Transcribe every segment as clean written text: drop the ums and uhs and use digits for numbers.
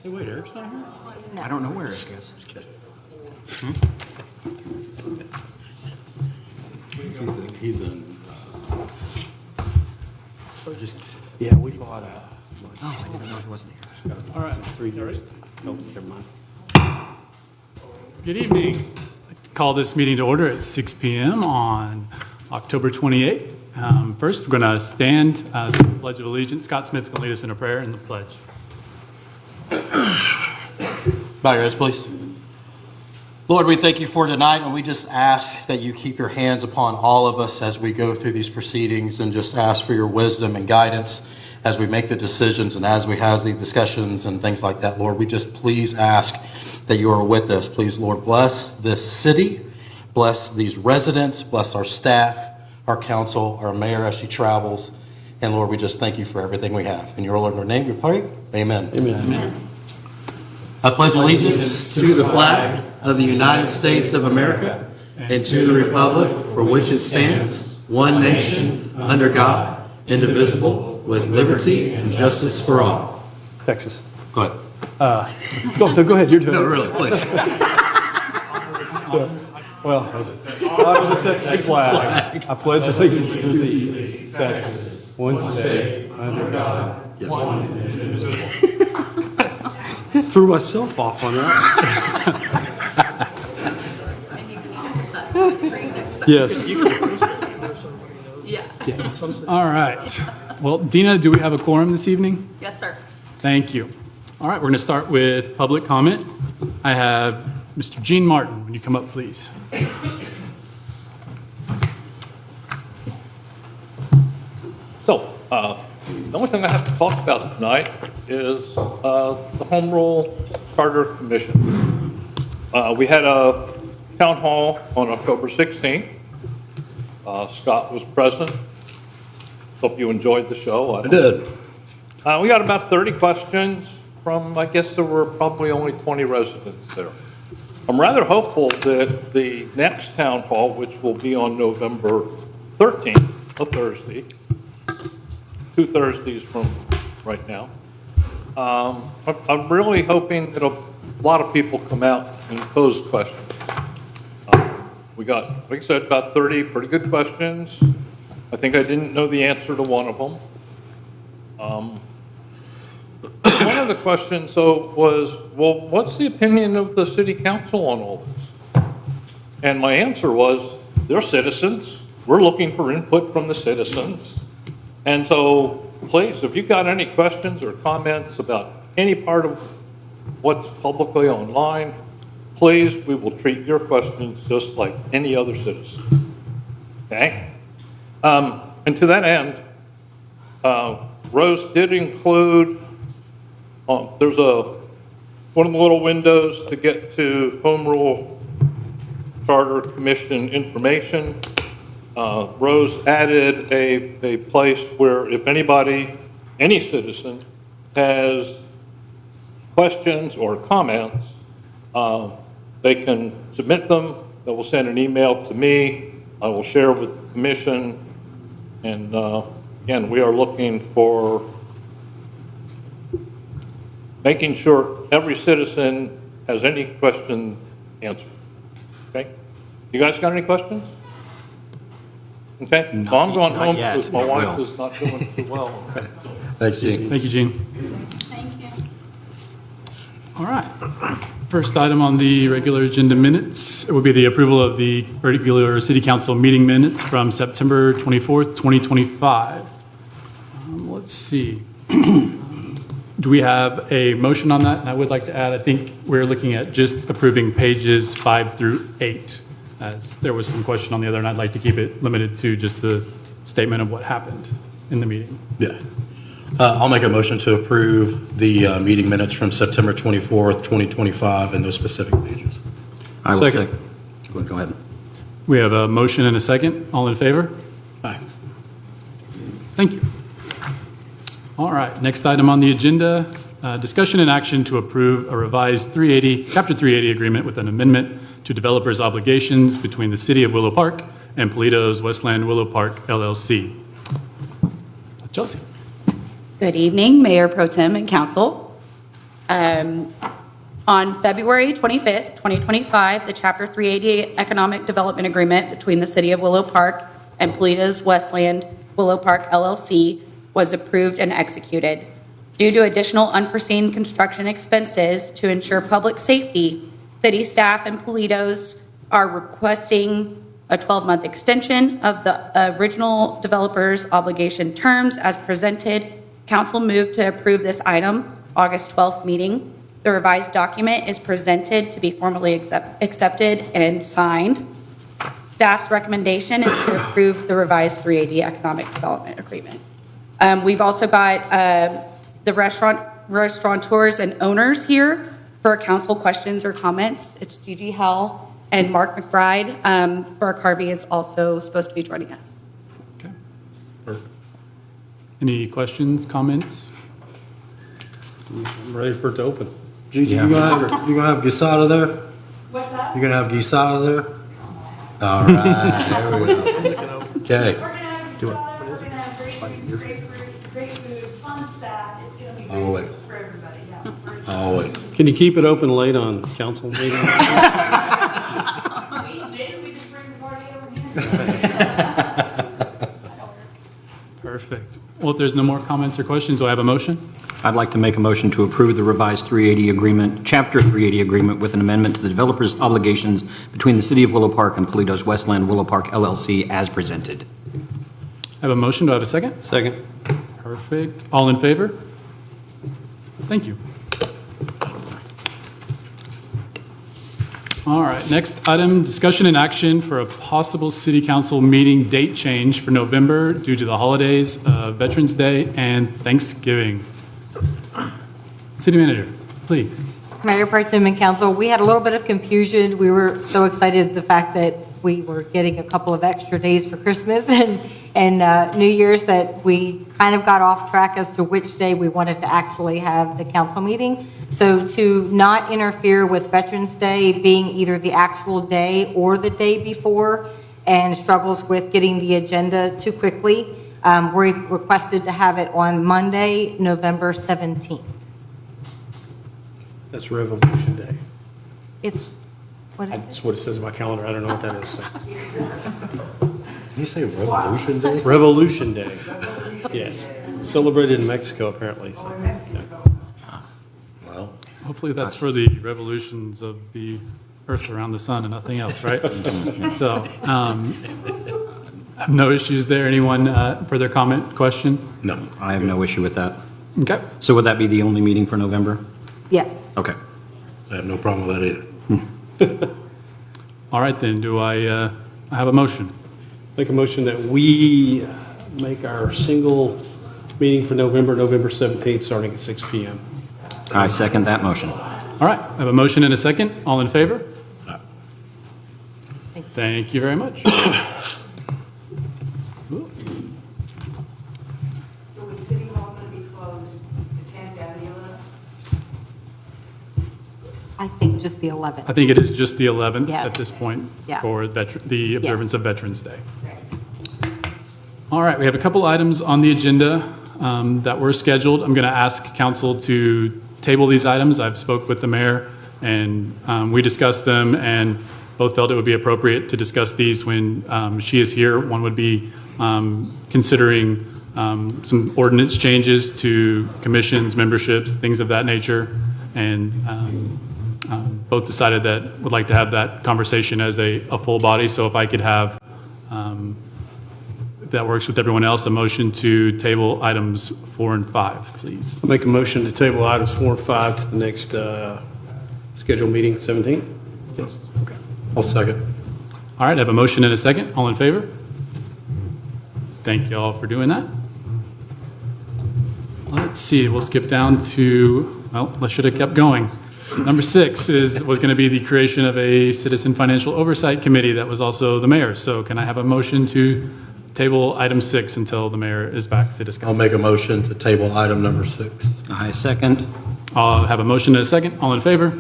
Hey, wait, Eric's not here? I don't know where Eric is. Just kidding. He's in, yeah, we bought a. Oh, I didn't know he wasn't here. All right. 3 years. Oh, never mind. Good evening. I'd like to call this meeting to order at 6 p.m. on October 28th. First, we're going to stand as the Pledge of Allegiance. Scott Smith's going to lead us in a prayer and the pledge. Bow your heads, please. Lord, we thank you for tonight, and we just ask that you keep your hands upon all of us as we go through these proceedings, and just ask for your wisdom and guidance as we make the decisions and as we have these discussions and things like that. Lord, we just please ask that you are with us. Please, Lord, bless this city, bless these residents, bless our staff, our council, our mayor as she travels. And Lord, we just thank you for everything we have. In your Lord and our name we pray. Amen. Amen. I pledge allegiance to the flag of the United States of America and to the republic for which it stands, one nation, under God, indivisible, with liberty and justice for all. Texas. Go ahead. Go ahead. You're doing No, really, please. Well, the Texas flag. I pledge allegiance to the Texas, one state, under God. Threw myself off on that. And you can use that screen next time. Yes. Yeah. All right. Well, Dina, do we have a quorum this evening? Yes, sir. Thank you. All right, we're going to start with public comment. I have Mr. Gene Martin. Would you come up, please? So, the only thing I have to talk about tonight is the Home Rule Charter Commission. We had a town hall on October 16th. Scott was present. Hope you enjoyed the show. I did. We got about 30 questions from, I guess there were probably only 20 residents there. I'm rather hopeful that the next town hall, which will be on November 13th, a Thursday, 2 Thursdays from right now, I'm really hoping that a lot of people come out and pose questions. We got, like I said, about 30 pretty good questions. I think I didn't know the answer to one of them. One of the questions, though, was, well, what's the opinion of the city council on all this? And my answer was, they're citizens. We're looking for input from the citizens. And so, please, if you've got any questions or comments about any part of what's publicly online, please, we will treat your questions just like any other citizen. Okay? And to that end, Rose did include, there's one of the little windows to get to Home Rule Charter Commission information. Rose added a place where if anybody, any citizen, has questions or comments, they can submit them. They will send an email to me. I will share with the commission. And again, we are looking for making sure every citizen has any question answered. Okay? You guys got any questions? Okay? Well, I'm going home yet. because my wife Will. is not doing too well. Thanks, Gene. Thank you, Gene. Thank you. All right. First item on the regular agenda minutes would be the approval of the regular city council meeting minutes from September 24th, 2025. Let's see. Do we have a motion on that? And I would like to add, I think we're looking at just approving pages 5 through 8, as there was some question on the other, and I'd like to keep it limited to just the statement of what happened in the meeting. Yeah. I'll make a motion to approve the meeting minutes from September 24th, 2025 in those specific pages. I will Second. say. Go ahead. We have a motion and a second. All in favor? Aye. Thank you. All right, next item on the agenda, discussion and action to approve a revised Chapter 380 agreement with an amendment to developers' obligations between the City of Willow Park and Polito's Westland Willow Park LLC. Chelsea. Good evening, Mayor Pro Tem and Council. On February 25th, 2025, the Chapter 380 Economic Development Agreement between the City of Willow Park and Politas Westland Willow Park LLC was approved and executed. Due to additional unforeseen construction expenses to ensure public safety, city staff and Politos are requesting a 12-month extension of the original developer's obligation terms as presented. Council moved to approve this item, August 12th meeting. The revised document is presented to be formally accepted and signed. Staff's recommendation is to approve the revised 380 Economic Development Agreement. We've also got the restaurateurs and owners here for council questions or comments. It's Gigi Hell and Mark McBride. Burke Harvey is also supposed to be joining us. Okay. Any questions, comments? I'm ready for it to open. Gigi, you gonna have Gisada there? What's that? You gonna have Gisada there? All right, there we go. Okay. We're gonna have salad, we're gonna have great food, great food, fun staff. It's gonna be great Always. for everybody, yeah. Always. Can you keep it open late on council meetings? Maybe we just bring the party over here. Perfect. Well, if there's no more comments or questions, do I have a motion? I'd like to make a motion to approve the revised 380 agreement, Chapter 380 agreement with an amendment to the developer's obligations between the City of Willow Park and Politos Westland Willow Park LLC as presented. I have a motion. Do I have a second? Second. Perfect. All in favor? Thank you. All right, next item, discussion and action for a possible city council meeting date change for November due to the holidays, Veterans Day and Thanksgiving. City Manager, please. Mayor Pro Tem and Council, we had a little bit of confusion. We were so excited the fact that we were getting a couple of extra days for Christmas and New Year's that we kind of got off track as to which day we wanted to actually have the council meeting. So to not interfere with Veterans Day being either the actual day or the day before and struggles with getting the agenda too quickly, we've requested to have it on Monday, November 17th. That's Revolution Day. It's, what is it? That's what it says in my calendar. I don't know what that is. You say Revolution Day? Revolution Day. Yes. Celebrated in Mexico, apparently. So, yeah. Well, Hopefully that's for the revolutions of the earth around the sun and nothing else, right? So, no issues there. Anyone further comment, question? no. I have no issue with that. Okay. So would that be the only meeting for November? Yes. Okay. I have no problem with that either. All right, then, do I have a motion? Make a motion that we make our single meeting for November 17th, starting at 6 p.m. I second that motion. All right, I have a motion and a second. All in favor? Thank you very much. So is City Hall going to be closed the 10th and the 11th? I think just the 11th. I think it is just the 11th Yeah. at this point Yeah. for the observance of Veterans Day. All right, we have a couple items on the agenda that were scheduled. I'm going to ask council to table these items. I've spoke with the mayor, and we discussed them, and both felt it would be appropriate to discuss these when she is here. One would be considering some ordinance changes to commissions, memberships, things of that nature, and both decided that would like to have that conversation as a full body. So if I could have, if that works with everyone else, a motion to table items 4 and 5, please. Make a motion to table items 4 and 5 to the next scheduled meeting, 17th. Yes. Okay. I'll second. All right, I have a motion and a second. All in favor? Thank you all for doing that. Let's see, we'll skip down to, well, I should have kept going. Number 6 was going to be the creation of a Citizen Financial Oversight Committee that was also the mayor. So can I have a motion to table item 6 until the mayor is back to discuss? I'll make a motion to table item number 6. I second. I'll have a motion and a second. All in favor?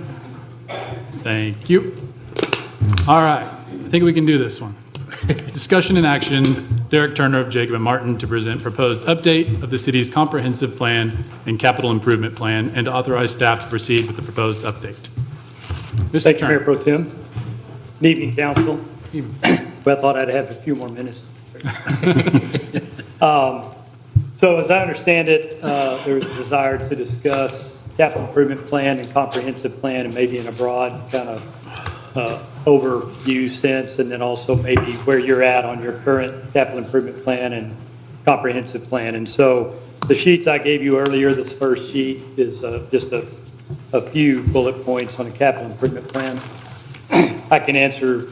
Thank you. All right, I think we can do this one. Discussion and action, Derek Turner of Jacob and Martin to present proposed update of the city's comprehensive plan and capital improvement plan and to authorize staff to proceed with the proposed update. Mr. Thank you, Mayor Turner. Pro Tem. Good evening, council. Well, I thought I'd have a few more minutes. So as I understand it, there was a desire to discuss capital improvement plan and comprehensive plan, and maybe in a broad kind of overview sense, and then also maybe where you're at on your current capital improvement plan and comprehensive plan. And so the sheets I gave you earlier, this first sheet is just a few bullet points on the capital improvement plan. I can answer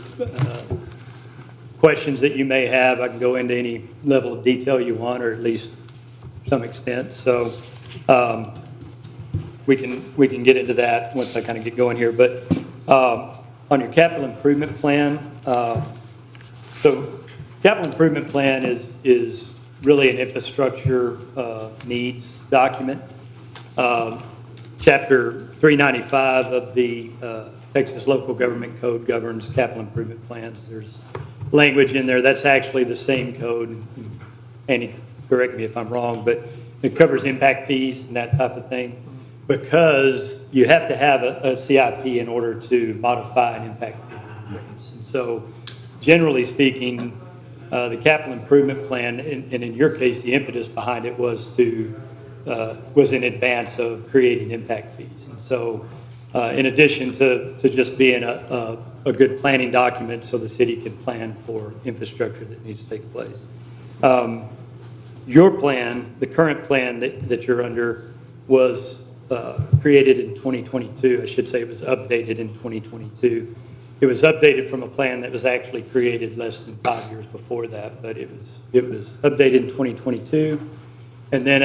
questions that you may have. I can go into any level of detail you want, or at least some extent. So we can get into that once I kind of get going here. But on your capital improvement plan, so capital improvement plan is really an infrastructure needs document. Chapter 395 of the Texas Local Government Code governs capital improvement plans. There's language in there that's actually the same code. Andy, correct me if I'm wrong, but it covers impact fees and that type of thing, because you have to have a CIP in order to modify an impact fee. And so generally speaking, the capital improvement plan, and in your case, the impetus behind it was in advance of creating impact fees. And so in addition to just being a good planning document so the city can plan for infrastructure that needs to take place. Your plan, the current plan that you're under, was created in 2022. I should say it was updated in 2022. It was updated from a plan that was actually created less than 5 years before that, but it was updated in 2022. And then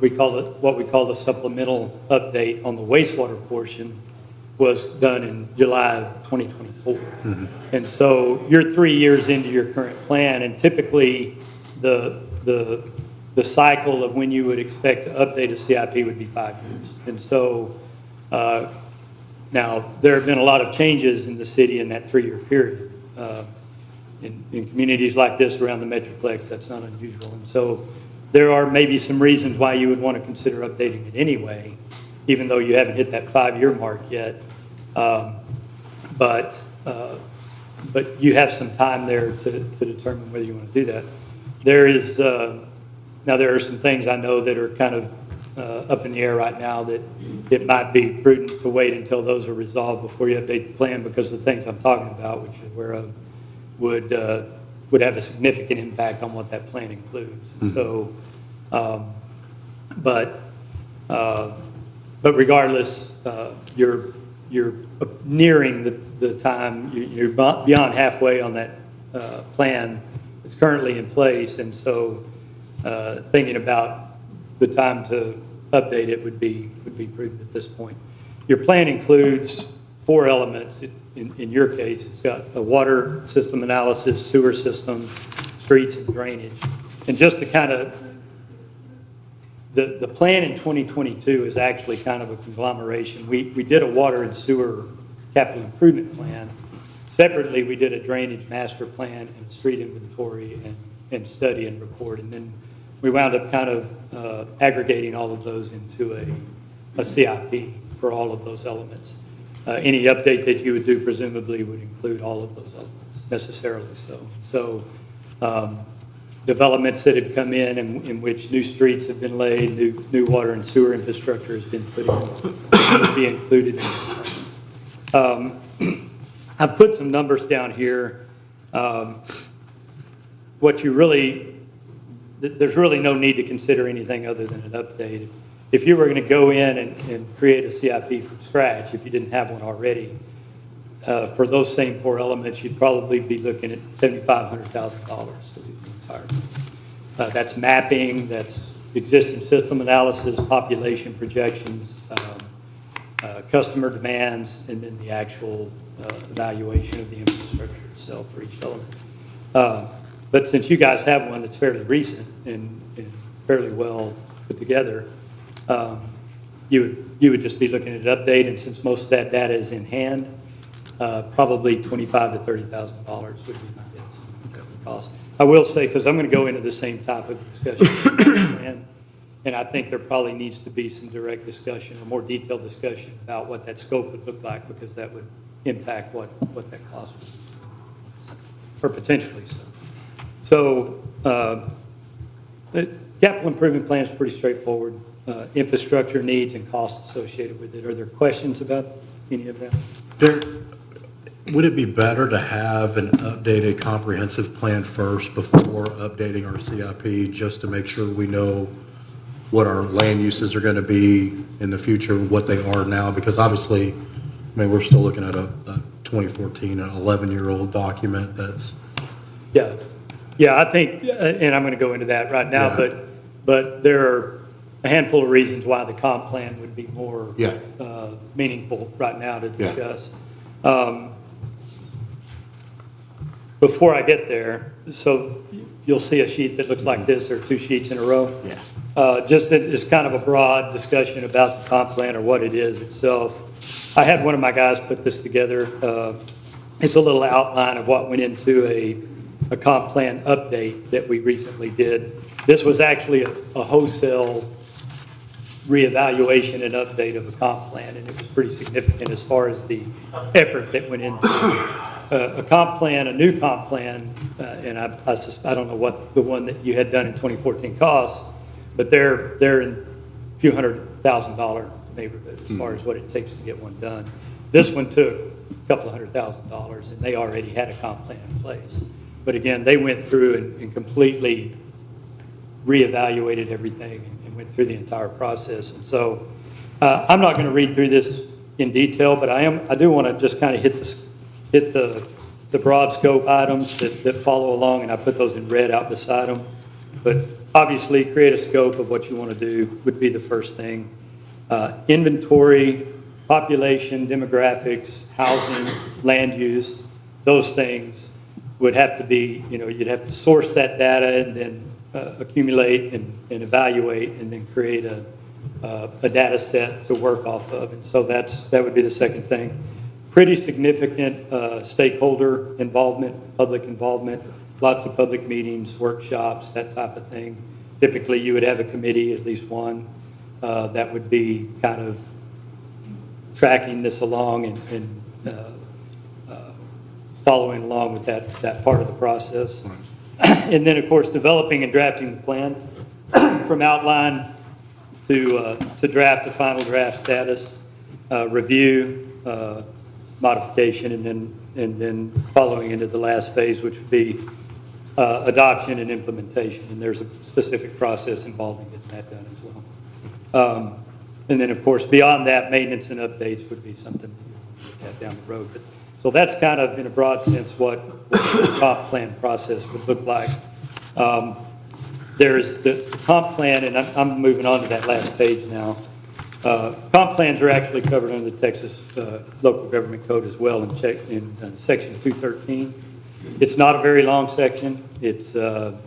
we call it what we call the supplemental update on the wastewater portion was done in July of 2024. Mm-hmm. And so you're 3 years into your current plan, and typically the cycle of when you would expect to update a CIP would be 5 years. And so now there have been a lot of changes in the city in that 3-year period. In communities like this around the Metroplex, that's not unusual. And so there are maybe some reasons why you would want to consider updating it anyway, even though you haven't hit that 5-year mark yet. But you have some time there to determine whether you want to do that. Now there are some things I know that are kind of up in the air right now that it might be prudent to wait until those are resolved before you update the plan, because the things I'm talking about, which is where would have a significant impact on what that plan includes. Mm-hmm. So, but regardless, you're nearing the time. You're beyond halfway on that plan that's currently in place, and so thinking about the time to update it would be prudent at this point. Your plan includes 4 elements. In your case, it's got a water system analysis, sewer system, streets, and drainage. And just to kind of, the plan in 2022 is actually kind of a conglomeration. We did a water and sewer capital improvement plan. Separately, we did a drainage master plan and street inventory and study and report. And then we wound up kind of aggregating all of those into a CIP for all of those elements. Any update that you would do presumably would include all of those elements, necessarily so. So developments that have come in which new streets have been laid, new water and sewer infrastructure has been put in, would be included in the plan. I've put some numbers down here. There's really no need to consider anything other than an update. If you were going to go in and create a CIP from scratch, if you didn't have one already, for those same 4 elements, you'd probably be looking at $7,500,000 to do the entire thing. That's mapping, that's existing system analysis, population projections, customer demands, and then the actual evaluation of the infrastructure itself for each element. But since you guys have one that's fairly recent and fairly well put together, you would just be looking at an update, and since most of that data is in hand, probably $25,000 to $30,000 would be my guess. Cost. I will say, because I'm going to go into the same type of discussion, and I think there probably needs to be some direct discussion, or more detailed discussion about what that scope would look like, because that would impact what that cost would be, or potentially so. So the capital improvement plan is pretty straightforward. Infrastructure needs and costs associated with it. Are there questions about any of that? Would it be better to have an updated comprehensive plan first before updating our CIP, just to make sure we know what our land uses are going to be in the future, what they are now? Because obviously, I mean, we're still looking at a 2014, an 11-year-old document that's... Yeah, I think, and I'm going to go into that right now, Yeah. but there are a handful of reasons why the comp plan would be more Yeah. Meaningful right now to Yeah. discuss. Before I get there, so you'll see a sheet that looks like this, or two sheets in a row. Yeah. Just that it's kind of a broad discussion about the comp plan or what it is itself. I had one of my guys put this together. It's a little outline of what went into a comp plan update that we recently did. This was actually a wholesale reevaluation and update of a comp plan, and it was pretty significant as far as the effort that went into a comp plan, a new comp plan, and I don't know what the one that you had done in 2014 costs, but they're in a few $100,000 neighborhood as far as what it takes to get one done. This one took a couple of $100,000, and they already had a comp plan in place. But again, they went through and completely reevaluated everything and went through the entire process. And so I'm not going to read through this in detail, but I do want to just kind of hit the broad scope items that follow along, and I put those in red out beside them. But obviously, create a scope of what you want to do would be the first thing. Inventory, population, demographics, housing, land use, those things would have to be, you'd have to source that data and then accumulate and evaluate, and then create a data set to work off of. And so that would be the second thing. Pretty significant stakeholder involvement, public involvement, lots of public meetings, workshops, that type of thing. Typically, you would have a committee, at least one, that would be kind of tracking this along and following along with that part of the process. And then, of course, developing and drafting the plan from outline to draft to final draft status, review, modification, and then following into the last phase, which would be adoption and implementation. And there's a specific process involved in getting that done as well. And then, of course, beyond that, maintenance and updates would be something down the road. But, so that's kind of, in a broad sense, what the comp plan process would look like. There's the comp plan, and I'm moving on to that last page now. Comp plans are actually covered under the Texas Local Government Code as well in Section 213. It's not a very long section. It's kind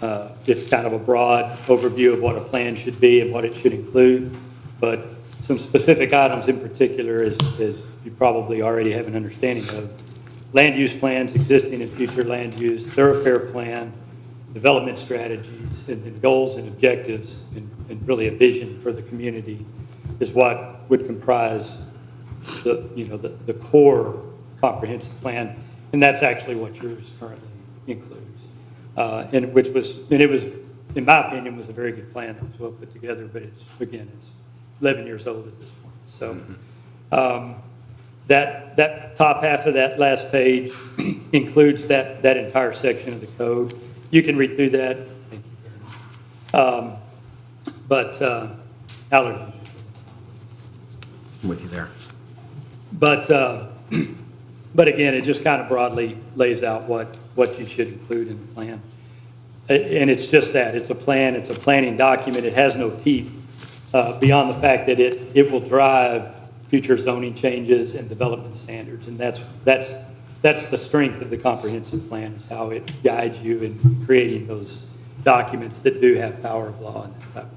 of a broad overview of what a plan should be and what it should include. But some specific items in particular, as you probably already have an understanding of: land use plans, existing and future land use, thoroughfare plan, development strategies, and goals and objectives, and really a vision for the community is what would comprise the core comprehensive plan, and that's actually what yours currently includes. And it was, in my opinion, was a very good plan that was well put together, but it's 11 years old at this point. So that top half of that last page includes that entire section of the code. You can read through that. Thank you very much. But allergies. I'm with you there. But again, it just kind of broadly lays out what you should include in the plan. And it's just that. It's a plan. It's a planning document. It has no teeth beyond the fact that it will drive future zoning changes and development standards. And that's the strength of the comprehensive plan, is how it guides you in creating those documents that do have power of law and that type of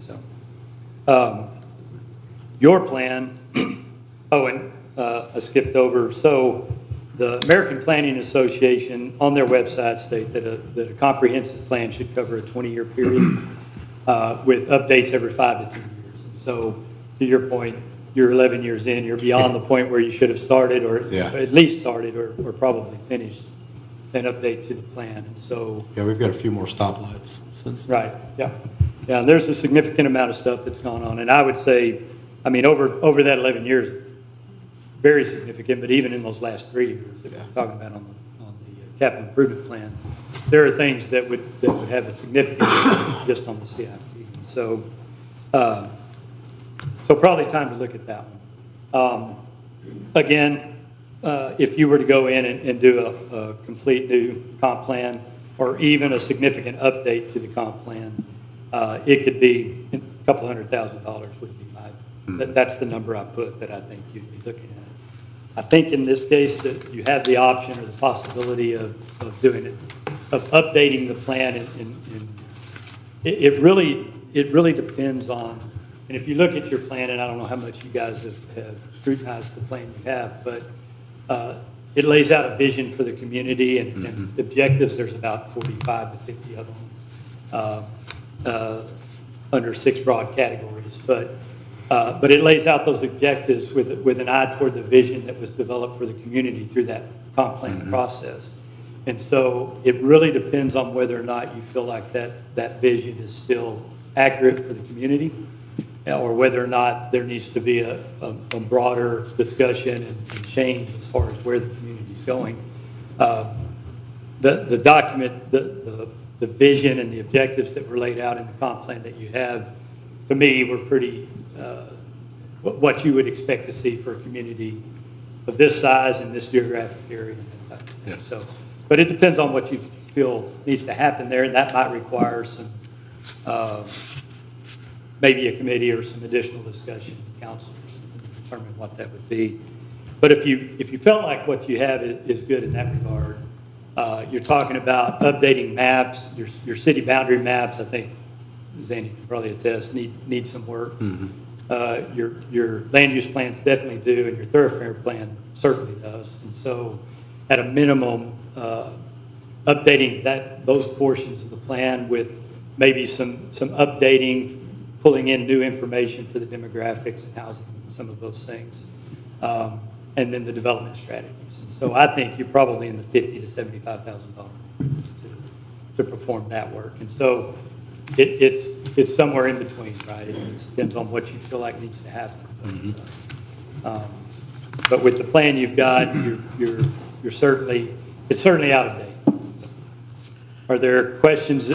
thing. So your plan, and I skipped over. So the American Planning Association, on their website, state that a comprehensive plan should cover a 20-year period with updates every 5 to 10 years. So to your point, you're 11 years in, you're beyond the point where you should have started, or at least started, or probably finished an update to the plan. And so, Yeah, we've got a few more stoplights since. right, yeah. Yeah, and there's a significant amount of stuff that's gone on. And I would say, I mean, over that 11 years, very significant, but even in those last 3 years that we're talking about on the capital improvement plan, there are things that would have a significant impact just on the CIP. So, so probably time to look at that one. Again, if you were to go in and do a complete new comp plan, or even a significant update to the comp plan, it could be a couple $100,000 would be that's the number I put that I think you'd be looking at. I think in this case that you have the option or the possibility of doing it, of updating the plan, and it really depends on. And if you look at your plan, and I don't know how much you guys have scrutinized the plan you have, but it lays out a vision for the community and objectives. There's about 45 to 50 of them under 6 broad categories. But it lays out those objectives with an eye toward the vision that was developed for the community through that comp plan process. And so it really depends on whether or not you feel like that vision is still accurate for the community, or whether or not there needs to be a broader discussion and change as far as where the community is going. The document, the vision and the objectives that were laid out in the comp plan that you have, to me, were pretty what you would expect to see for a community of this size and this geographic area. Yeah. So, but it depends on what you feel needs to happen there, and that might require some maybe a committee or some additional discussion with councilors to determine what that would be. But if you felt like what you have is good in that regard, you're talking about updating maps, your city boundary maps. I think Zandy can probably attest, need some work. Your land use plans definitely do, and your thoroughfare plan certainly does. And so at a minimum, updating those portions of the plan with maybe some updating, pulling in new information for the demographics and housing, some of those things, and then the development strategies. And so I think you're probably in the $50,000 to $75,000 to perform that work. And so it's somewhere in between, right? It depends on what you feel like needs to happen. But with the plan you've got, it's certainly out of date. Are there questions?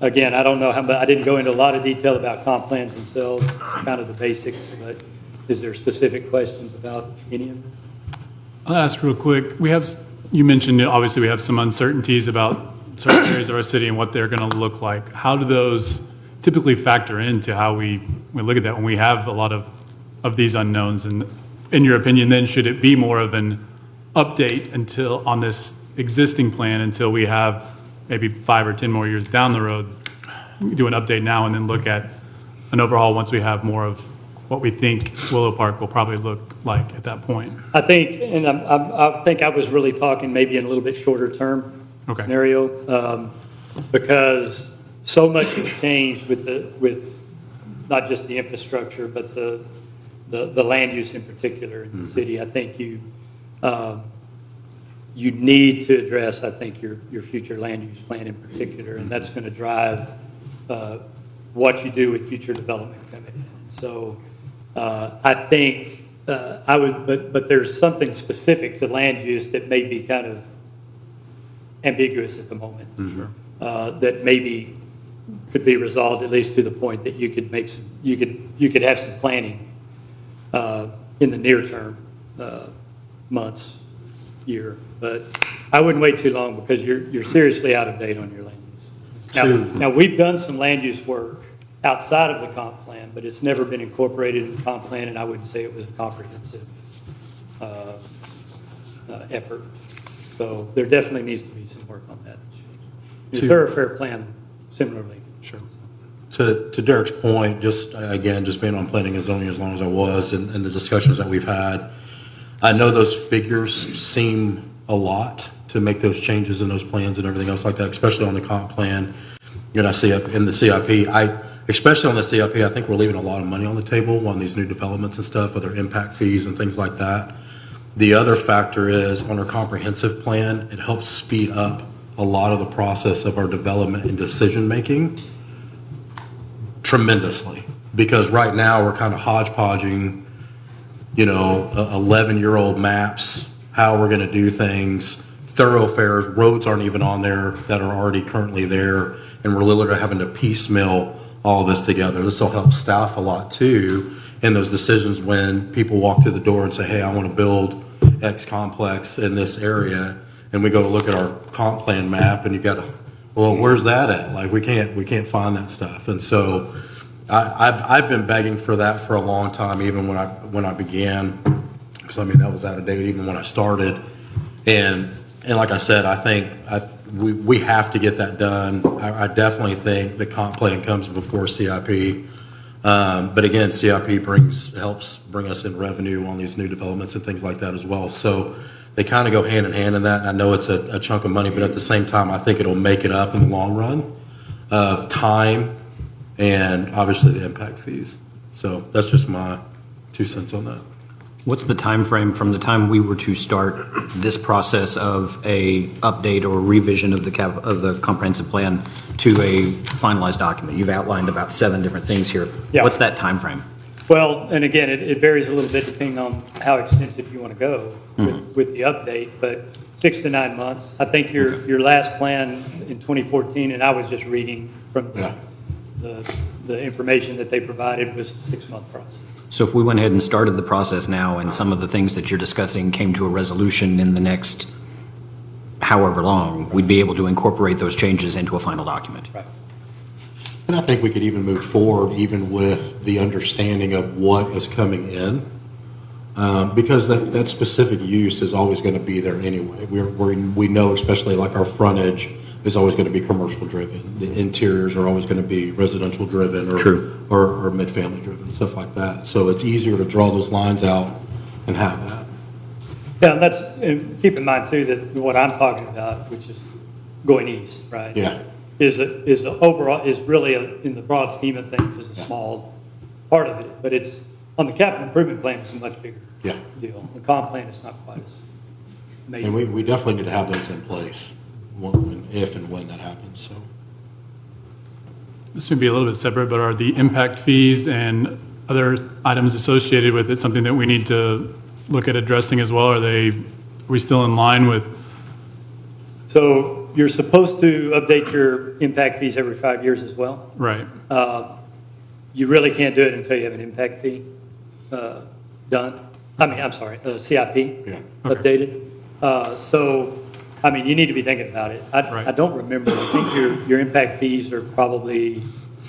Again, I don't know how, but I didn't go into a lot of detail about comp plans themselves, kind of the basics. But is there specific questions about any of them? I'll ask real quick. You mentioned, obviously, we have some uncertainties about certain areas of our city and what they're going to look like. How do those typically factor into how we look at that when we have a lot of these unknowns? And in your opinion, then, should it be more of an update on this existing plan until we have maybe 5 or 10 more years down the road, do an update now and then look at an overhaul once we have more of what we think Willow Park will probably look like at that point? I think, and I think I was really talking maybe in a little bit shorter term scenario, because so much has changed with not just the infrastructure, but the land use in particular in the city. I think you need to address, I think, your future land use plan in particular, and that's going to drive what you do with future development coming in. So I think I would, but there's something specific to land use that may be kind of ambiguous at the moment, that maybe could be resolved at least to the point that you could make some, you could have some planning in the near term, months, year. But I wouldn't wait too long because you're seriously out of date on your land use. Now we've done some land use work outside of the comp plan, but it's never been incorporated in the comp plan, and I wouldn't say it was a comprehensive effort. So there definitely needs to be some work on that. The thoroughfare plan, similarly. Sure. To Derek's point, just being on planning and zoning as long as I was, and the discussions that we've had, I know those figures seem a lot to make those changes in those plans and everything else like that, especially on the comp plan. And I see up in the CIP, especially on the CIP, I think we're leaving a lot of money on the table on these new developments and stuff, other impact fees and things like that. The other factor is on our comprehensive plan, it helps speed up a lot of the process of our development and decision-making tremendously. Because right now, we're kind of hodgepodging, 11-year-old maps, how we're going to do things, thoroughfares, roads aren't even on there that are already currently there, and we're literally having to piecemeal all this together. This will help staff a lot too in those decisions when people walk through the door and say, hey, I want to build X complex in this area, and we go look at our comp plan map, and you got to, well, where's that at? Like, we can't find that stuff. And so I've been begging for that for a long time, even when I began, because that was out of date even when I started. And like I said, I think we have to get that done. I definitely think the comp plan comes before CIP. But again, CIP helps bring us in revenue on these new developments and things like that as well. So they kind of go hand in hand in that. And I know it's a chunk of money, but at the same time, I think it'll make it up in the long run of time and obviously the impact fees. So that's just my 2 cents on that. What's the time frame from the time we were to start this process of a update or revision of the comprehensive plan to a finalized document? You've outlined about 7 different things here. Yeah. What's that time frame? Well, and again, it varies a little bit depending on how extensive you want to go with the update, but 6 to 9 months. I think your last plan in 2014, and I was just reading from the information that they provided, was a 6-month process. So if we went ahead and started the process now and some of the things that you're discussing came to a resolution in the next however long, we'd be able to incorporate those changes into a final document. Right. And I think we could even move forward even with the understanding of what is coming in, because that specific use is always going to be there anyway. We know, especially like our frontage is always going to be commercial driven. The interiors are always going to be residential driven or mid-family driven, stuff like that. So it's easier to draw those lines out and have that. Yeah, and keep in mind too that what I'm talking about, which is going east, right? Yeah. Is overall, is really in the broad scheme of things is a small part of it, but it's on the capital improvement plan, it's a much bigger deal. The comp plan is not quite as major. And we definitely need to have those in place if and when that happens, so. This may be a little bit separate, but are the impact fees and other items associated with it something that we need to look at addressing as well? Are we still in line with? So you're supposed to update your impact fees every 5 years as well. Right. You really can't do it until you have an impact fee done. CIP updated. So, you need to be thinking about it. I don't remember. I think your impact fees are probably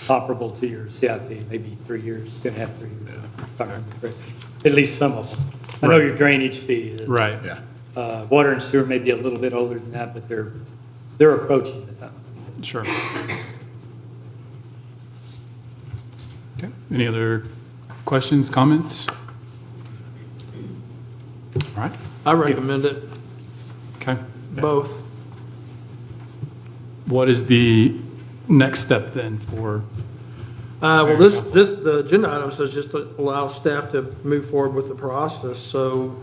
comparable to your CIP, maybe 3 years, 2.5, 3 years, if I remember correctly. At least some of them. I know your drainage fee is. Right. Yeah. Water and sewer may be a little bit older than that, but they're approaching the time. Sure. Okay. Any other questions, comments? All right. I recommend it, Okay. both. What is the next step then for? The agenda item says just to allow staff to move forward with the process. So,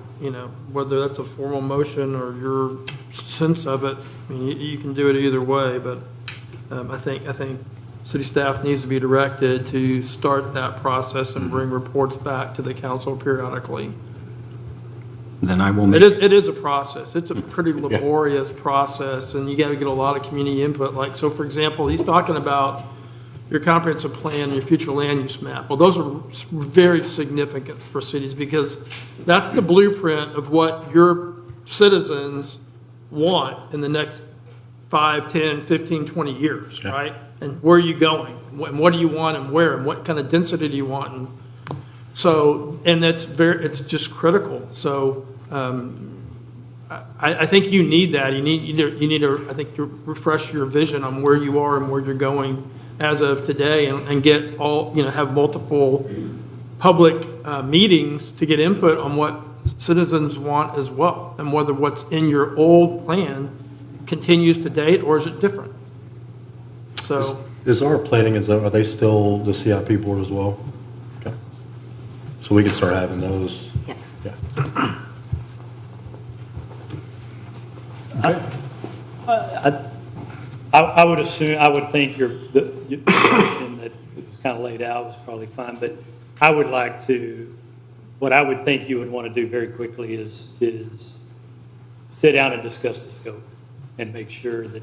whether that's a formal motion or your sense of it, you can do it either way. But I think city staff needs to be directed to start that process and bring reports back to the council periodically. Then I will make. It is a process. It's a pretty laborious process, and you got to get a lot of community input. So for example, he's talking about your comprehensive plan, your future land use map. Well, those are very significant for cities because that's the blueprint of what your citizens want in the next 5, 10, 15, 20 years, right? And where are you going? And what do you want and where? And what kind of density do you want? And so, and it's just critical. So I think you need that. You need to, I think, to refresh your vision on where you are and where you're going as of today and get have multiple public meetings to get input on what citizens want as well, and whether what's in your old plan continues to date, or is it different? So, Is our planning, are they still the CIP board as well? Okay. So we can start having those. Yes. Yeah. I would assume, I would think the position that was kind of laid out was probably fine, but I would like to, what I would think you would want to do very quickly is sit down and discuss the scope and make sure that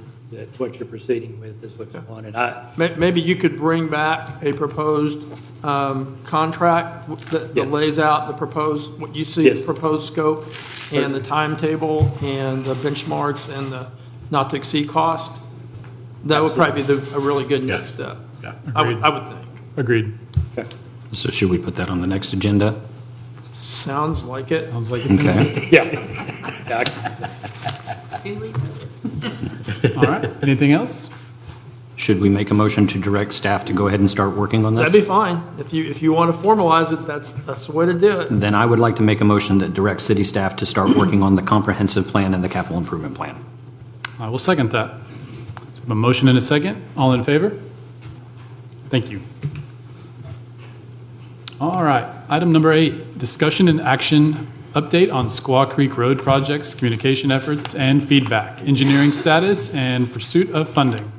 what you're proceeding with is what you want. And maybe you could bring back a proposed contract that Yeah. lays out the proposed, what you see as Yes. proposed scope, and the timetable, and the benchmarks, and the not-to-exceed cost. That would probably be a really good Yeah. next step. Yeah. I would think. Agreed. Okay. So should we put that on the next agenda? Sounds like it. Sounds like it's in there. Okay. Yeah. All right. Anything else? Should we make a motion to direct staff to go ahead and start working on this? That'd be fine. If you want to formalize it, that's the way to do it. Then I would like to make a motion that directs city staff to start working on the comprehensive plan and the capital improvement plan. I will second that. So a motion and a second. All in favor? Thank you. All right. Item number 8, discussion and action update on Squaw Creek Road projects, communication efforts, and feedback, engineering status, and pursuit of funding.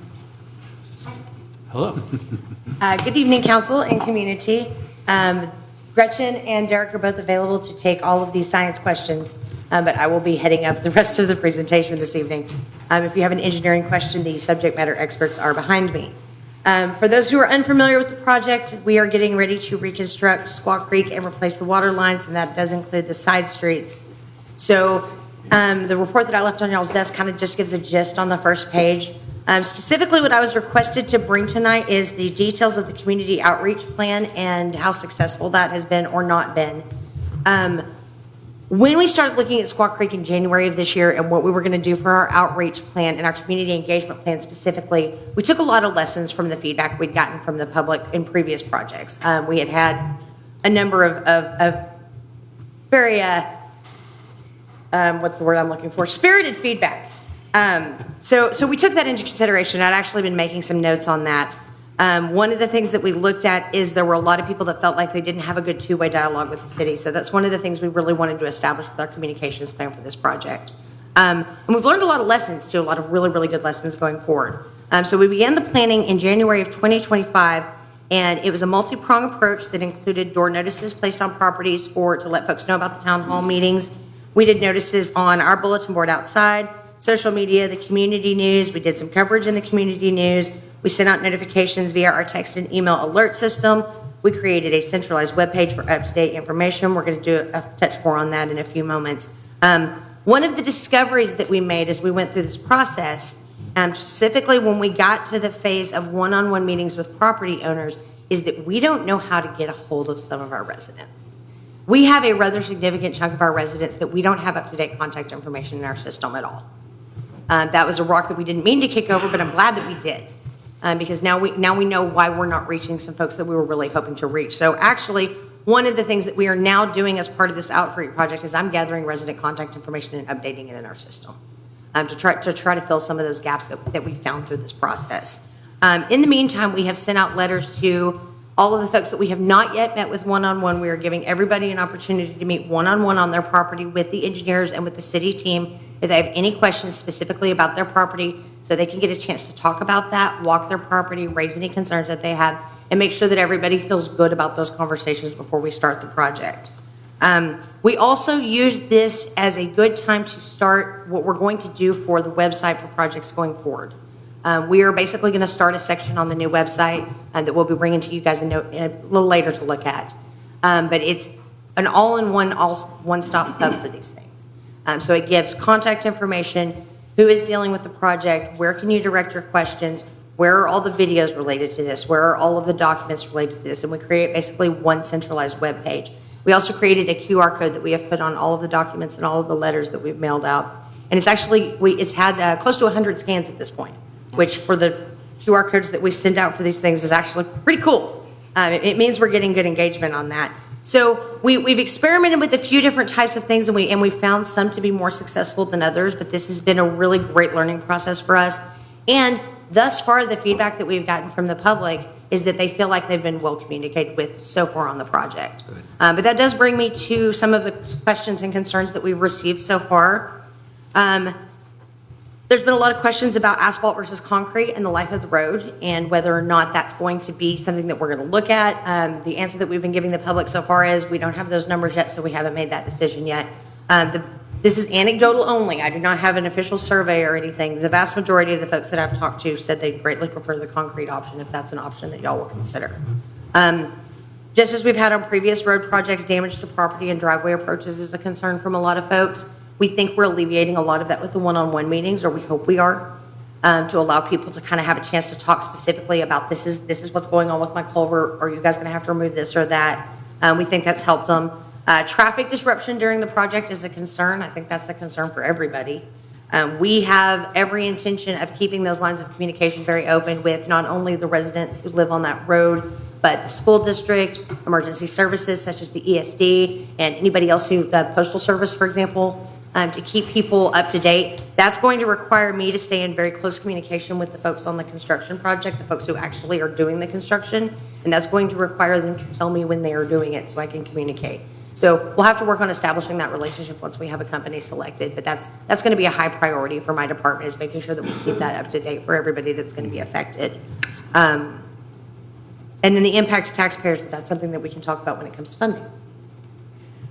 Hello. Good evening, council and community. Gretchen and Derek are both available to take all of these science questions, but I will be heading up the rest of the presentation this evening. If you have an engineering question, the subject matter experts are behind me. For those who are unfamiliar with the project, we are getting ready to reconstruct Squaw Creek and replace the water lines, and that does include the side streets. So the report that I left on y'all's desk kind of just gives a gist on the first page. Specifically, what I was requested to bring tonight is the details of the community outreach plan and how successful that has been or not been. When we started looking at Squaw Creek in January of this year and what we were going to do for our outreach plan and our community engagement plan specifically, we took a lot of lessons from the feedback we'd gotten from the public in previous projects. We had had a number of very, what's the word I'm looking for? Spirited feedback. So we took that into consideration. I'd actually been making some notes on that. One of the things that we looked at is there were a lot of people that felt like they didn't have a good two-way dialogue with the city. So that's one of the things we really wanted to establish with our communications plan for this project. And we've learned a lot of lessons too, a lot of really, really good lessons going forward. So we began the planning in January of 2025, and it was a multi-pronged approach that included door notices placed on properties to let folks know about the town hall meetings. We did notices on our bulletin board outside, social media, the community news. We did some coverage in the community news. We sent out notifications via our text and email alert system. We created a centralized webpage for up-to-date information. We're going to do a touch more on that in a few moments. One of the discoveries that we made as we went through this process, specifically when we got to the phase of one-on-one meetings with property owners, is that we don't know how to get a hold of some of our residents. We have a rather significant chunk of our residents that we don't have up-to-date contact information in our system at all. That was a rock that we didn't mean to kick over, but I'm glad that we did. Because now we know why we're not reaching some folks that we were really hoping to reach. So actually, one of the things that we are now doing as part of this outreach project is I'm gathering resident contact information and updating it in our system to try to fill some of those gaps that we found through this process. In the meantime, we have sent out letters to all of the folks that we have not yet met with one-on-one. We are giving everybody an opportunity to meet one-on-one on their property with the engineers and with the city team if they have any questions specifically about their property, so they can get a chance to talk about that, walk their property, raise any concerns that they have, and make sure that everybody feels good about those conversations before we start the project. We also use this as a good time to start what we're going to do for the website for projects going forward. We are basically going to start a section on the new website that we'll be bringing to you guys a little later to look at. But it's an all-in-one, one-stop hub for these things. So it gives contact information, who is dealing with the project, where can you direct your questions, where are all the videos related to this, where are all of the documents related to this, and we create basically one centralized web page. We also created a QR code that we have put on all of the documents and all of the letters that we've mailed out. And it's actually, it's had close to 100 scans at this point, which for the QR codes that we send out for these things is actually pretty cool. It means we're getting good engagement on that. So we've experimented with a few different types of things, and we found some to be more successful than others, but this has been a really great learning process for us. And thus far, the feedback that we've gotten from the public is that they feel like they've been well communicated with so far on the project. But that does bring me to some of the questions and concerns that we've received so far. There's been a lot of questions about asphalt versus concrete and the life of the road and whether or not that's going to be something that we're going to look at. The answer that we've been giving the public so far is we don't have those numbers yet, so we haven't made that decision yet. This is anecdotal only. I do not have an official survey or anything. The vast majority of the folks that I've talked to said they greatly prefer the concrete option if that's an option that y'all will consider. Just as we've had on previous road projects, damage to property and driveway approaches is a concern from a lot of folks. We think we're alleviating a lot of that with the one-on-one meetings, or we hope we are, to allow people to kind of have a chance to talk specifically about this is what's going on with my culvert. Are you guys going to have to remove this or that? We think that's helped them. Traffic disruption during the project is a concern. I think that's a concern for everybody. We have every intention of keeping those lines of communication very open with not only the residents who live on that road, but the school district, emergency services such as the ESD, and anybody else who, the postal service, for example, to keep people up to date. That's going to require me to stay in very close communication with the folks on the construction project, the folks who actually are doing the construction, and that's going to require them to tell me when they are doing it so I can communicate. So we'll have to work on establishing that relationship once we have a company selected, but that's going to be a high priority for my department, is making sure that we keep that up to date for everybody that's going to be affected. And then the impact to taxpayers, but that's something that we can talk about when it comes to funding.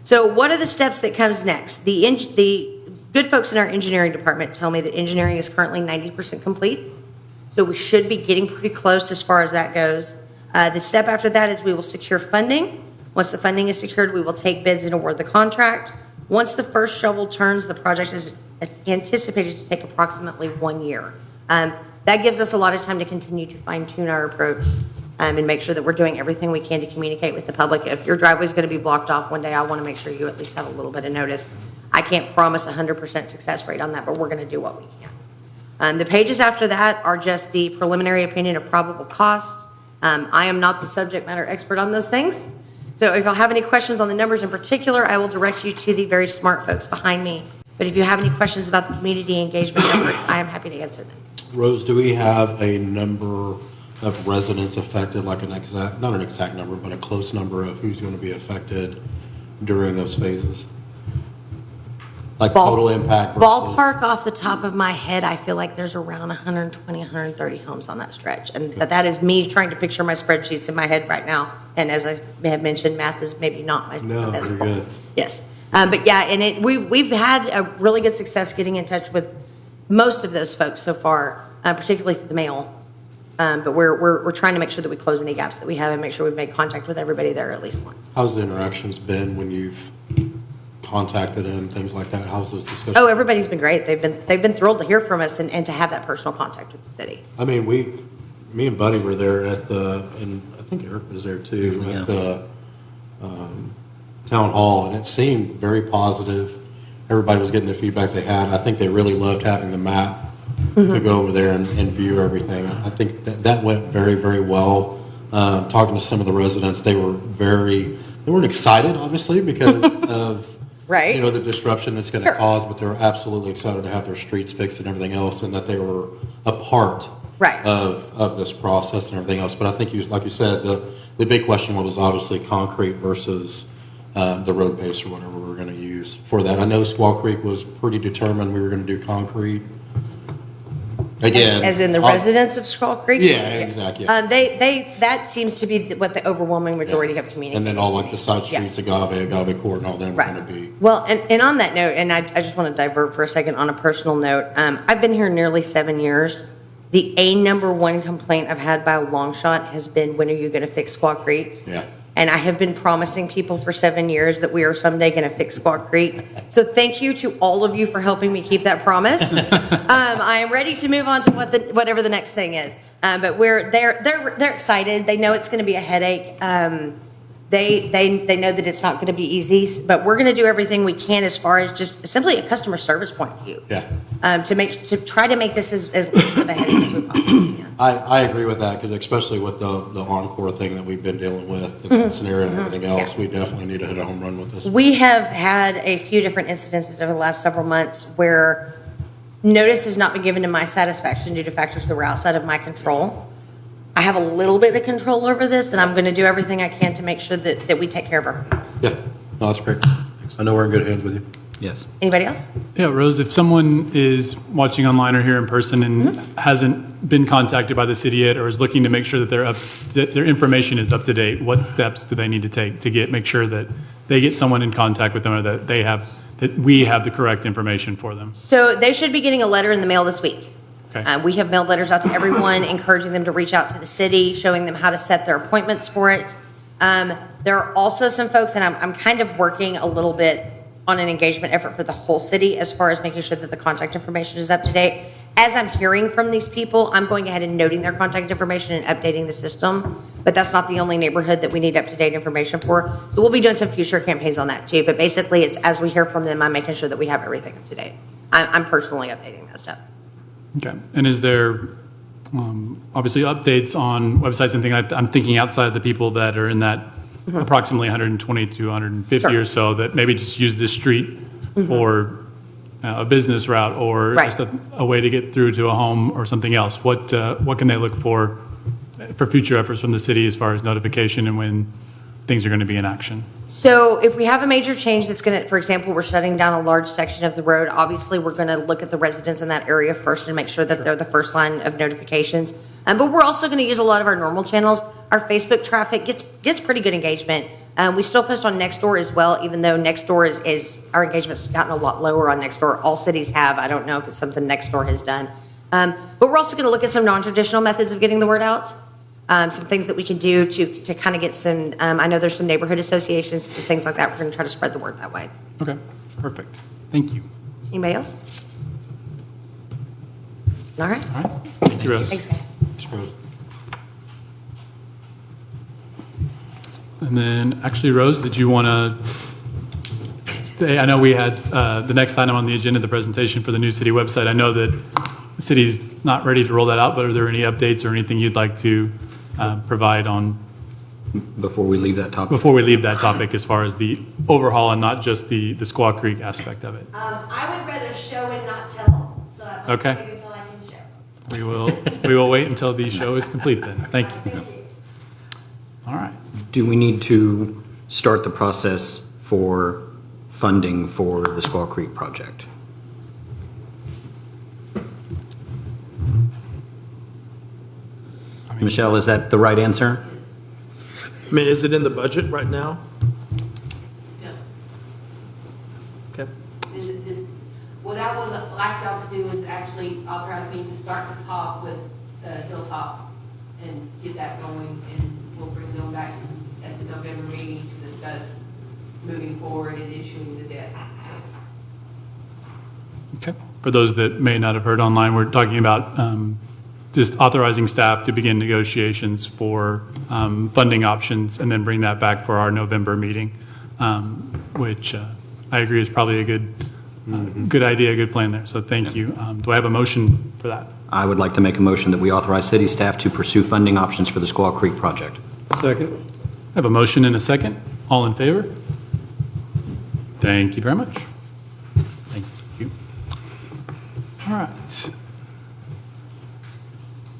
So what are the steps that comes next? The good folks in our engineering department tell me that engineering is currently 90% complete. So we should be getting pretty close as far as that goes. The step after that is we will secure funding. Once the funding is secured, we will take bids and award the contract. Once the first shovel turns, the project is anticipated to take approximately 1 year. That gives us a lot of time to continue to fine tune our approach and make sure that we're doing everything we can to communicate with the public. If your driveway is going to be blocked off one day, I want to make sure you at least have a little bit of notice. I can't promise 100% success rate on that, but we're going to do what we can. The pages after that are just the preliminary opinion of probable cost. I am not the subject matter expert on those things. So if you'll have any questions on the numbers in particular, I will direct you to the very smart folks behind me. But if you have any questions about the community engagement efforts, I am happy to answer them. Rose, do we have a number of residents affected, like an exact, not an exact number, but a close number of who's going to be affected during those phases? Like total impact versus... Ballpark off the top of my head, I feel like there's around 120, 130 homes on that stretch. And that is me trying to picture my spreadsheets in my head right now. And as I have mentioned, math is maybe not my best very point. good. Yes. But yeah, and we've had a really good success getting in touch with most of those folks so far, particularly through the mail. But we're trying to make sure that we close any gaps that we have and make sure we've made contact with everybody there at least once. How's the interactions been when you've contacted them, things like that? How's those discussions? Oh, everybody's been great. They've been thrilled to hear from us and to have that personal contact with the city. I mean, me and Buddy were there at and I think Eric was there too, at the town hall, and it seemed very positive. Everybody was getting the feedback they had. I think they really loved having the map to go over there and view everything. I think that went very, very well. Talking to some of the residents, they weren't excited, obviously, because of right. The disruption it's going to cause, but they were absolutely excited to have their streets fixed and everything else, and that they were a part of this process and everything else. But I think, like you said, the big question was obviously concrete versus the road base or whatever we were going to use for that. I know Squaw Creek was pretty determined we were going to do concrete. Again, as in the residents of Squaw Creek? Yeah, exactly. That seems to be what the overwhelming majority have communicated. And then all like the side streets, Agave Court, and all them are going to be. Well, and on that note, and I just want to divert for a second on a personal note. I've been here nearly 7 years. The number one complaint I've had by a long shot has been, when are you going to fix Squaw Creek? Yeah. And I have been promising people for 7 years that we are someday going to fix Squaw Creek. So thank you to all of you for helping me keep that promise. I am ready to move on to whatever the next thing is. But they're excited. They know it's going to be a headache. They know that it's not going to be easy, but we're going to do everything we can as far as just simply a customer service point of view. Yeah. To try to make this as least of a headache as we possibly can. I agree with that, because especially with the Encore thing that we've been dealing with, and that scenario and everything else, we definitely need to hit a home run with this. We have had a few different incidences over the last several months where notice has not been given to my satisfaction due to factors that were outside of my control. I have a little bit of control over this, and I'm going to do everything I can to make sure that we take care of our people. Yeah, no, that's great. I know we're in good hands with you. Yes. Anybody else? Yeah, Rose, if someone is watching online or here in person and hasn't been contacted by the city yet, or is looking to make sure that their information is up to date, what steps do they need to take to make sure that they get someone in contact with them, or that we have the correct information for them? So they should be getting a letter in the mail this week. Okay. We have mailed letters out to everyone, encouraging them to reach out to the city, showing them how to set their appointments for it. There are also some folks, and I'm kind of working a little bit on an engagement effort for the whole city as far as making sure that the contact information is up to date. As I'm hearing from these people, I'm going ahead and noting their contact information and updating the system. But that's not the only neighborhood that we need up-to-date information for. So we'll be doing some future campaigns on that too. But basically, it's as we hear from them, I'm making sure that we have everything up to date. I'm personally updating that stuff. Okay. And is there obviously updates on websites and things? I'm thinking outside of the people that are in that approximately 120 to 150 Sure. or so that maybe just use this street for a business route, or Right. just a way to get through to a home or something else. What can they look for future efforts from the city as far as notification and when things are going to be in action? So if we have a major change that's going to, for example, we're shutting down a large section of the road, obviously we're going to look at the residents in that area first and make sure that they're the first line of notifications. But we're also going to use a lot of our normal channels. Our Facebook traffic gets pretty good engagement. We still post on Nextdoor as well, even though Nextdoor is our engagement's gotten a lot lower on Nextdoor. All cities have. I don't know if it's something Nextdoor has done. But we're also going to look at some non-traditional methods of getting the word out. Some things that we can do to kind of get some, I know there's some neighborhood associations and things like that. We're going to try to spread the word that way. Okay, perfect. Thank you. Anybody else? All right. All right. Thank you, Rose. Thanks, guys. And then, actually, Rose, did you want to stay? I know we had the next item on the agenda, the presentation for the new city website. I know that the city's not ready to roll that out, but are there any updates or anything you'd like to provide on Before we leave that topic? before we leave that topic as far as the overhaul and not just the Squaw Creek aspect of it? I would rather show and not tell, so I'd like Okay. to wait until I can show. We will wait until the show is complete then. Thank you. All right. Do we need to start the process for funding for the Squaw Creek project? Michelle, is that the right answer? I mean, is it in the budget right now? No. Okay. What I would like y'all to do is actually authorize me to start the talk with Hilltop and get that going, and we'll bring them back at the November meeting to discuss moving forward and issuing the debt. Okay. For those that may not have heard online, we're talking about just authorizing staff to begin negotiations for funding options and then bring that back for our November meeting, which I agree is probably a good idea, a good plan there. So thank you. Do I have a motion for that? I would like to make a motion that we authorize city staff to pursue funding options for the Squaw Creek project. Second. I have a motion and a second. All in favor? Thank you very much. Thank you. All right.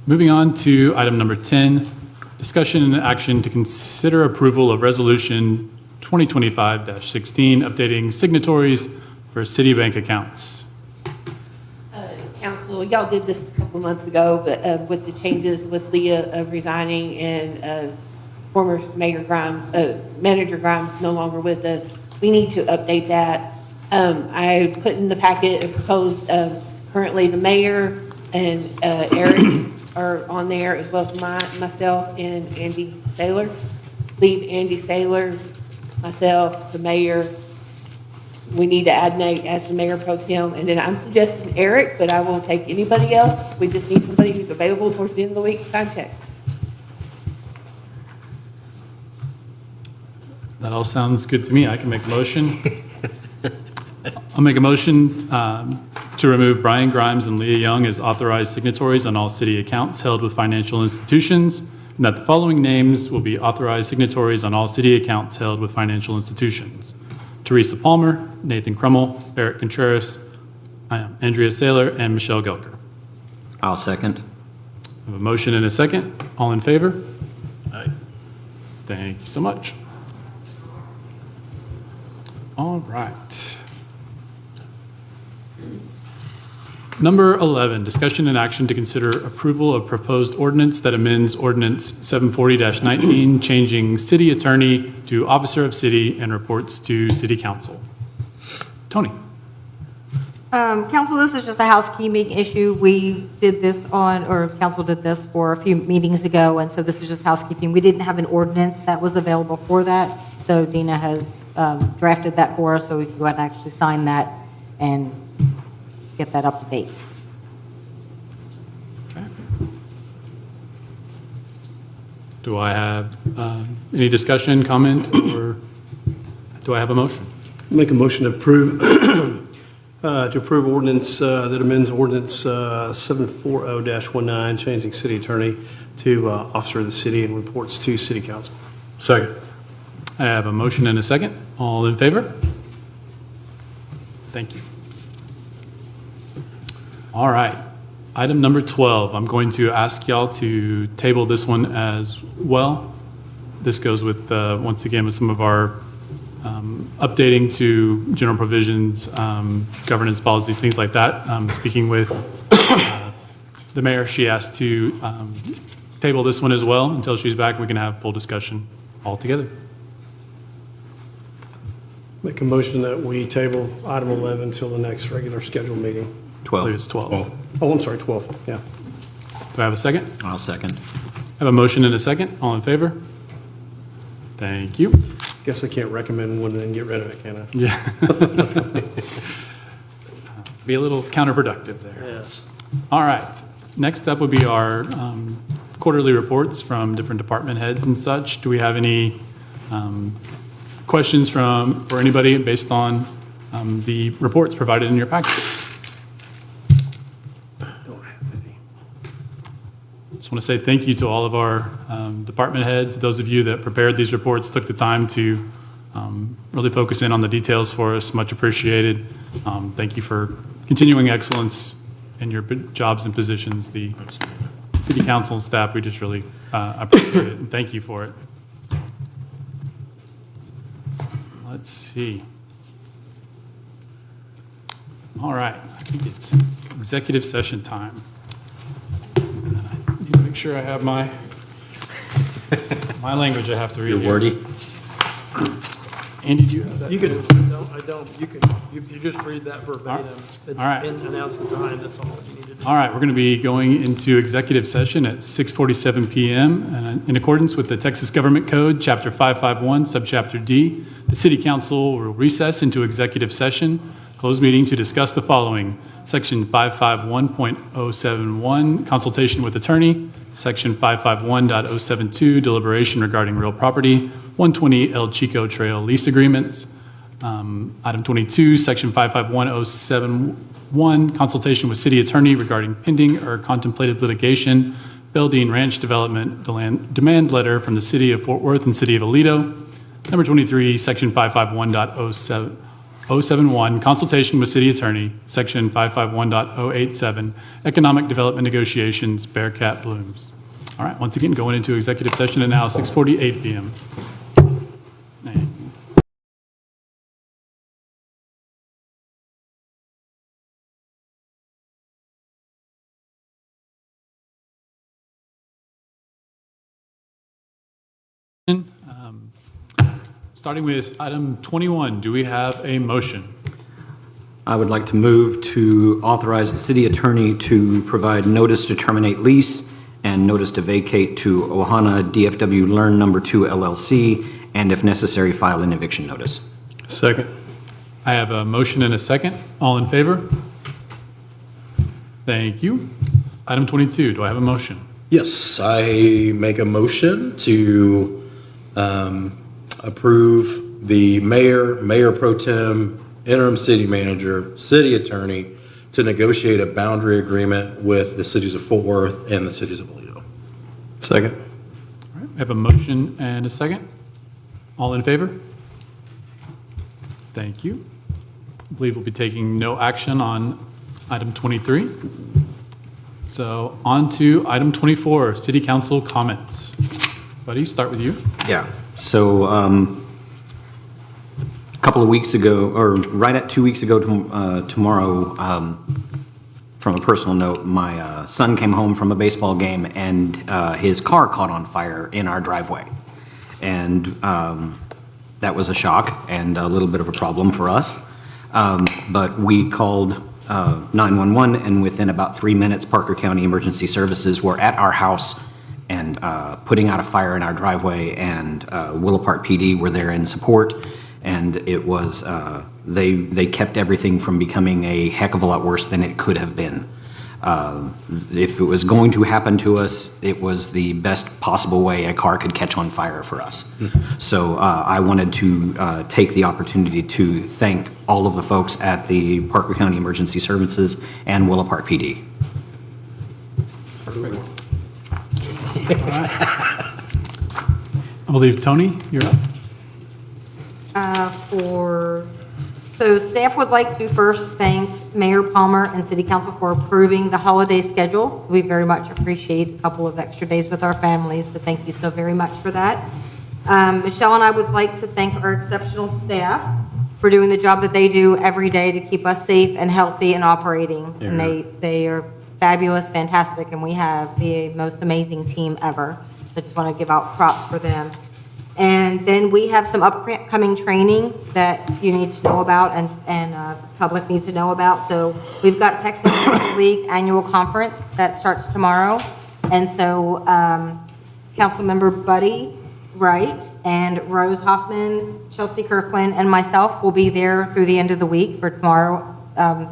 Moving on to item number 10, discussion and action to consider approval of resolution 2025-16, updating signatories for city bank accounts. Council, y'all did this a couple months ago, but with the changes with Leah resigning and former Mayor Grimes, Manager Grimes no longer with us, we need to update that. I put in the packet a proposed, currently the mayor and Eric are on there, as well as myself and Andy Saylor. Leave Andy Saylor, myself, the mayor. We need to add Nate as the mayor pro tem, and then I'm suggesting Eric, but I will take anybody else. We just need somebody who's available towards the end of the week to sign checks. That all sounds good to me. I can make a motion. I'll make a motion to remove Brian Grimes and Leah Young as authorized signatories on all city accounts held with financial institutions, and that the following names will be authorized signatories on all city accounts held with financial institutions: Teresa Palmer, Nathan Crummel, Eric Contreras, Andrea Saylor, and Michelle Gelker. I'll second. I have a motion and a second. All in favor? Aye. Thank you so much. All right. Number 11, discussion and action to consider approval of proposed ordinance that amends ordinance 740-19, changing city attorney to officer of city and reports to city council. Tony. Council, this is just a housekeeping issue. We did this council did this for a few meetings ago, and so this is just housekeeping. We didn't have an ordinance that was available for that, so Dina has drafted that for us, so we can go ahead and actually sign that and get that up to date. Okay. Do I have any discussion, comment, or do I have a motion? Make a motion to approve, ordinance that amends ordinance 740-19, changing city attorney to officer of the city and reports to city council. Second. I have a motion and a second. All in favor? Thank you. All right. Item number 12, I'm going to ask y'all to table this one as well. This goes with, once again, with some of our updating to general provisions, governance policies, things like that. Speaking with the mayor, she asked to table this one as well until she's back. We can have full discussion all together. Make a motion that we table item 11 until the next regular scheduled meeting. 12. I believe it's 12. Oh, I'm sorry, 12, yeah. Do I have a second? I'll second. I have a motion and a second. All in favor? Thank you. Guess I can't recommend one and then get rid of it, can I? Yeah. Be a little counterproductive there. Yes. All right. Next up would be our quarterly reports from different department heads and such. Do we have any questions for anybody based on the reports provided in your package? Just want to say thank you to all of our department heads. Those of you that prepared these reports took the time to really focus in on the details for us. Much appreciated. Thank you for continuing excellence in your jobs and positions. The city council and staff, we just really appreciate it, and thank you for it. Let's see. All right, I think it's executive session time. I need to make sure I have my language I have to read. You're wordy. Andy, do you have that? You can, no, I don't. You just read that verbatim. All right. And announce the time, that's all you need to do. All right, we're going to be going into executive session at 6:47 PM. And in accordance with the Texas Government Code, Chapter 551, Subchapter D, the City Council will recess into executive session, closed meeting to discuss the following: Section 551.071, consultation with attorney; Section 551.072, deliberation regarding real property; 120 El Chico Trail lease agreements. Item 22, Section 551.071, consultation with city attorney regarding pending or contemplated litigation; Beldine Ranch Development demand letter from the city of Fort Worth and city of Aledo. Number 23, Section 551.071, consultation with city attorney; Section 551.087, economic development negotiations, Bearcat Blooms. All right, once again, going into executive session at now 6:48 PM. Starting with item 21, do we have a motion? I would like to move to authorize the city attorney to provide notice to terminate lease and notice to vacate to Ohana DFW Learn Number 2 LLC, and if necessary, file an eviction notice. Second. I have a motion and a second. All in favor? Thank you. Item 22, do I have a motion? Yes, I make a motion to approve the mayor pro tem, interim city manager, city attorney to negotiate a boundary agreement with the cities of Fort Worth and the cities of Aledo. Second. All right, we have a motion and a second. All in favor? Thank you. I believe we'll be taking no action on item 23. So on to item 24, city council comments. Buddy, start with you. Yeah, so a couple of weeks ago, or right at 2 weeks ago tomorrow, from a personal note, my son came home from a baseball game and his car caught on fire in our driveway. And that was a shock and a little bit of a problem for us. But we called 911, and within about 3 minutes, Parker County Emergency Services were at our house and putting out a fire in our driveway, and Willow Park PD were there in support. And it was, they kept everything from becoming a heck of a lot worse than it could have been. If it was going to happen to us, it was the best possible way a car could catch on fire for us. So I wanted to take the opportunity to thank all of the folks at the Parker County Emergency Services and Willow Park PD. I believe, Tony, you're up. So staff would like to first thank Mayor Palmer and City Council for approving the holiday schedule. We very much appreciate a couple of extra days with our families, so thank you so very much for that. Michelle and I would like to thank our exceptional staff for doing the job that they do every day to keep us safe and healthy and operating. And they are fabulous, fantastic, and we have the most amazing team ever. I just want to give out props for them. And then we have some upcoming training that you need to know about and public needs to know about. So we've got Texas Municipal League Annual Conference that starts tomorrow. And so Councilmember Buddy Wright and Rose Hoffman, Chelsea Kirkland, and myself will be there through the end of the week for tomorrow,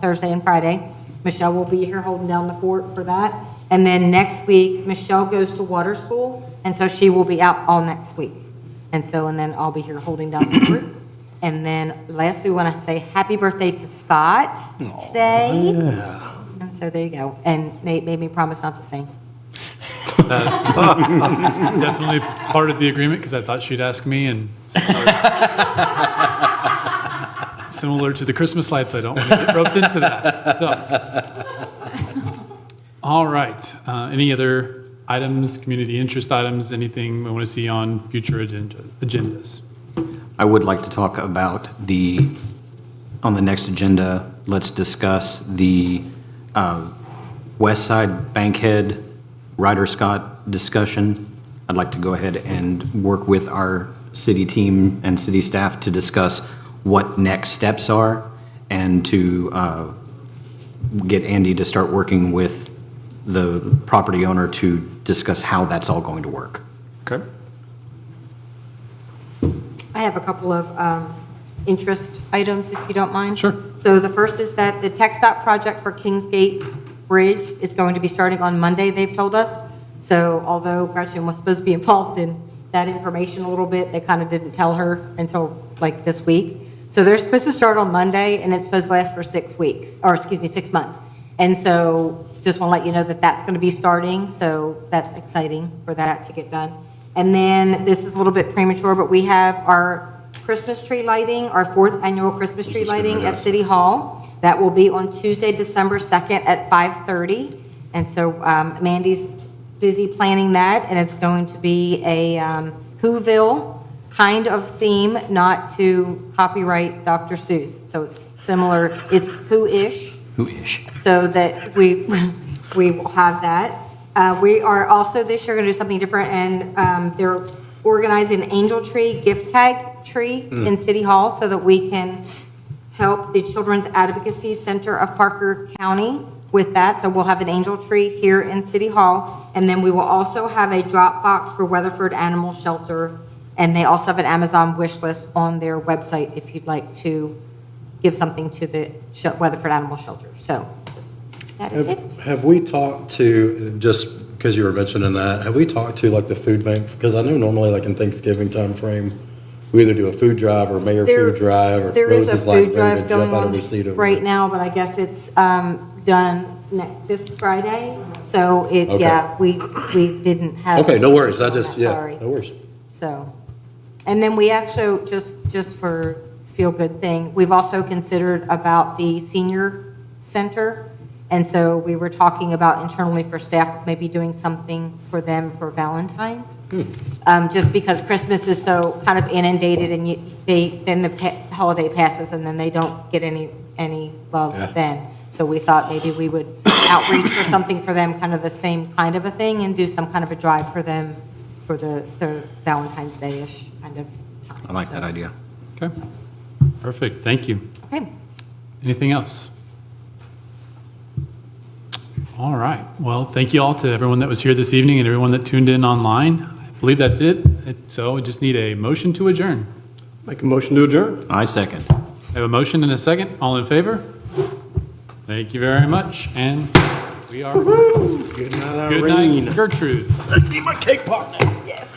Thursday and Friday. Michelle will be here holding down the fort for that. And then next week, Michelle goes to water school, and so she will be out all next week. And then I'll be here holding down the fort. And then lastly, we want to say happy birthday to Scott today. Yeah. And so there you go. And Nate made me promise not to sing. Definitely part of the agreement, because I thought she'd ask me, and similar to the Christmas lights, I don't want to get roped into that. So, all right. Any other items, community interest items, anything we want to see on future agendas? I would like to talk about on the next agenda, let's discuss the West Side Bankhead Ryder Scott discussion. I'd like to go ahead and work with our city team and city staff to discuss what next steps are, and to get Andy to start working with the property owner to discuss how that's all going to work. Okay. I have a couple of interest items, if you don't mind. Sure. So the first is that the TxDOT project for Kingsgate Bridge is going to be starting on Monday, they've told us. So although Gretchen was supposed to be involved in that information a little bit, they kind of didn't tell her until like this week. So they're supposed to start on Monday, and it's supposed to last for 6 months. And so just want to let you know that that's going to be starting. So that's exciting for that to get done. And then this is a little bit premature, but we have our Christmas tree lighting, our 4th annual Christmas tree lighting at City Hall. That will be on Tuesday, December 2nd at 5:30. And so Mandy's busy planning that, and it's going to be a Whoville kind of theme, not to copyright Dr. Seuss. So it's similar, it's Who-ish. Who-ish. So that we will have that. We are also this year going to do something different, and they're organizing an angel tree, gift tag tree in City Hall so that we can help the Children's Advocacy Center of Parker County with that. So we'll have an angel tree here in City Hall, and then we will also have a drop box for Weatherford Animal Shelter, and they also have an Amazon wish list on their website if you'd like to give something to the Weatherford Animal Shelter. So that is it. Have we talked to, just because you were mentioning that, have we talked to like the food bank? Because I know normally like in Thanksgiving time frame, we either do a food drive or mayor There- food drive, or There is Rose a is like food ready drive to jump going out of on her seat over right there. now, but I guess it's done this Friday. So it, Okay. yeah, we didn't have. Okay, no worries, I on just, that, yeah, Sorry. no worries. So, and then we actually, just for feel-good thing, we've also considered about the senior center. And so we were talking about internally for staff, maybe doing something for them for Valentine's. Just because Christmas is so kind of inundated and then the holiday passes and then they don't get any love Yeah. then. So we thought maybe we would outreach for something for them, kind of the same kind of a thing, and do some kind of a drive for them for their Valentine's Day-ish kind of time. I like that idea. Okay. Perfect, thank you. Okay. Anything else? All right, well, thank you all to everyone that was here this evening and everyone that tuned in online. I believe that's it. So we just need a motion to adjourn. Make a motion to adjourn. I second. I have a motion and a second. All in favor? Thank you very much, and we are. Good night, Good Irene. night, Gertrude. Be my cake partner. Yes.